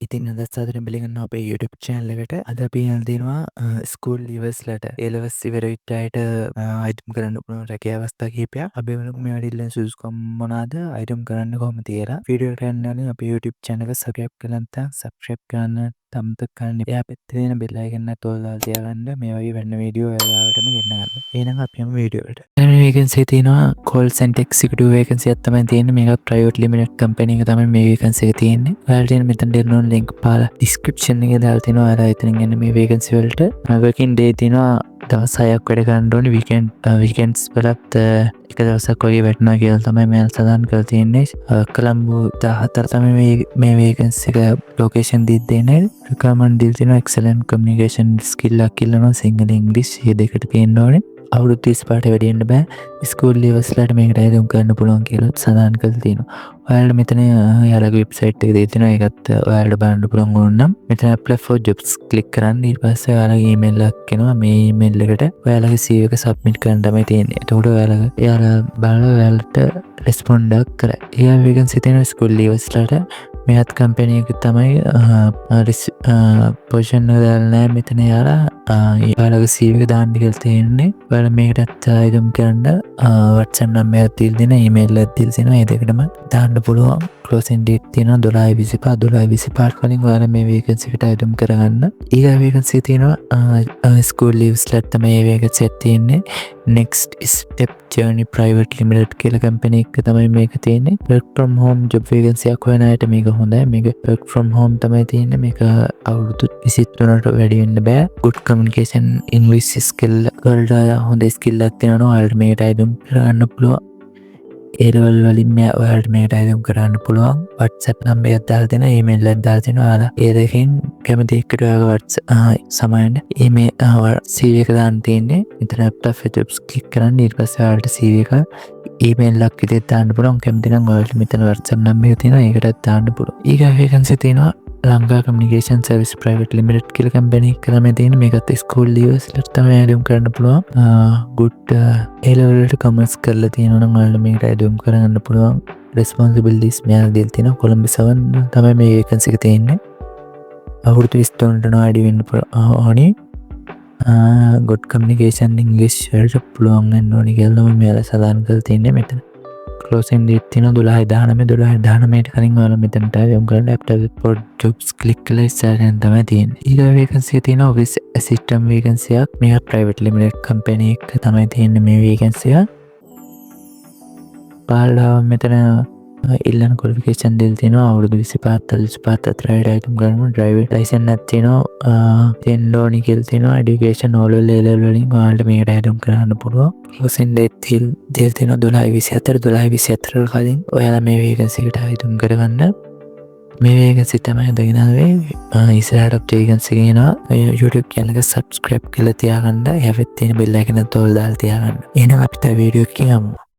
ඉතින් අදත් සාදරයෙන් පිළිගන්නවා අපේ YouTube channel එකට. අද අපි යන දෙනවා ස්කූල් ඉවර්ස්ලට A-levels ඉවර වෙච්ච අයට අයිටම් කරන්න පුළුවන් රැකියා අවස්ථා කිහිපයක්. අපි බලමු මේවට ඉල්ලන සුදුසුකම් මොනවාද, අයිටම් කරන්න කොහොමද කියලා. වීඩියෝ එකට යන්න කලින් අපේ YouTube channel එක subscribe කරලා නැත්නම් subscribe කරන්න අමතක කරන්න එපා. පැත්තේ තියෙන bell icon එකත් ඔයාලා තියාගන්න. මේ වගේ වෙන වීඩියෝ ඔයාලටම ගෙන්න ගන්න. එහෙනම් අපි යමු වීඩියෝ එකට. මේ vacancy තියෙනවා call center executive vacancy එකක් තමයි තියෙන්නේ. මේක private limited company එක තමයි මේ vacancy එක තියෙන්නේ. ඔයාලට තියෙන මෙතන දෙන්න ඕන link පාලා description එකේ දාලා තිනවා. ඔයාලා එතනින් යන්න මේ vacancy වලට. working day තියෙනවා දවස් 6ක් වැඩ කරන්න ඕනේ. weekends වලත් එක දවසක් වගේ වැටෙනවා කියලා තමයි මේ සඳහන් කරලා තියෙන්නේ. කොළඹ 14 තමයි මේ vacancy එක location දෙන්නේ. requirement දීලා තිනවා excellent communication skill එකක් ඉල්ලනවා. සිංහල ඉංග්‍රීසි මේ දෙකට තියෙන්න ඕනේ. අවුරුදු 35ට වැඩි වෙන්න බෑ. ස්කූල් ලෙවල්ස්ලට මේකට අයිතුම් කරන්න පුළුවන් කියලා සඳහන් කරලා තියෙනවා. ඔයාලට මෙතන යාළුවගේ වෙබ්සයිට් එක දෙලා තිනවා. ඒකත් ඔයාලට බලන්න පුළුවන් ඕනනම් මෙතන apply for jobs click කරන්න. ඊට පස්සේ ඔයාලගේ email එකක් එනවා. මේ email එකට ඔයාලගේ CV එක submit කරන්න තමයි තියෙන්නේ. එතකොට ඔයාලා බලලා ඔයාලට respond එකක් කරයි. ඒ vacancy තියෙන ස්කූල් ලෙවල්ස්ලට මේත් කම්පැනි එක තමයි පොසිෂන් එක දාලා නැහැ මෙතන යාලා. ඔයාලගේ CV එක දාන්න කියලා තියෙන්නේ. ඔයාලා මේකටත් අයිතුම් කරන්න WhatsApp number එකක් දීලා දෙනවා, email එකක් දීලා දෙනවා. මේ දෙකටම දාන්න පුළුවන්. closing date තියෙනවා 12/25 කලින් ඔයාලා මේ vacancy එකට අයිතුම් කරගන්න. ඊගා vacancy තියෙනවා school leavesලට තමයි මේ vacancy එක තියෙන්නේ. next step journey private limited කියලා company එක තමයි මේක තියෙන්නේ. work from home job vacancy එකක් හොයන අයට මේක හොඳයි. මේක work from home තමයි තියෙන්නේ. මේක අවුරුදු 23ට වැඩි වෙන්න බෑ. good communication english skill වලට හොඳ skill එකක් තියෙනවා. ඔයාලට මේකට අයිතුම් කරගන්න පුළුවන්. A-level වලින් ඔයාලට මේකට අයිතුම් කරන්න පුළුවන්. WhatsApp number එකක් දාලා දෙනවා, email එකක් දාලා දෙනවා. ඔයාලා ඒ දෙකෙන් කැමති එකට ඔයාලගේ සමායන email CV එක දාන්න තියෙන්නේ. මෙතන apply for jobs click කරන්න. ඊට පස්සේ ඔයාලට CV එක email එකක් විදිහට දාන්න පුළුවන්. කැමති නම් ඔයාලට මෙතන WhatsApp number එක තියෙනවා. ඒකටත් දාන්න පුළුවන්. ඊගා vacancy තියෙනවා Lanka communication service private limited කියලා company එක තමයි තියෙන්නේ. මේකත් school leavesලට තමයි අයිතුම් කරන්න පුළුවන්. good A-level වලට commerce කරලා තියෙනවා නම් ඔයාලට මේකට අයිතුම් කරගන්න පුළුවන්. responsibilities මෙයාලා දීලා තියෙනවා. කොළඹ 7 තමයි මේ vacancy එක තියෙන්නේ. අවුරුදු 23ට වැඩි වෙන්න ඕනේ. good communication english වලට පුළුවන් වෙන්න ඕනේ කියලා තමයි මෙයාලා සඳහන් කරලා තියෙන්නේ මෙතන. closing date තියෙනවා 12/19 කලින් ඔයාලා මෙතනට යොමු කරලා apply for jobs click කරලා ඉස්සරහින් තමයි තියෙන්නේ. ඊළඟ vacancy එක තියෙනවා office assistant vacancy එකක්. මේක private limited company එක තමයි තියෙන්නේ මේ vacancy එක. බලලා මෙතන ඉල්ලන qualification දෙල් තියෙනවා. අවුරුදු 25 අතර අයිතුම් කරන්න driver license එකක් තියෙනවා. තියෙන්න ඕනි කියලා තියෙනවා. education all level වලින් ඔයාලට මේකට අයිතුම් කරන්න පුළුවන්. closing date දෙල් තියෙනවා 12/24 කලින් ඔයාලා මේ vacancy එකට අයිතුම් කරගන්න. මේ vacancy තමයි දකිනාවේ. ඉස්සරහට vacancy කියනවා. YouTube channel එක subscribe කරලා තියාගන්න. එහා පැත්තේ තියෙන bell icon එකත් ඔයාලා දාලා තියාගන්න. එහෙනම් අපි තව වීඩියෝ එකකින් යමු.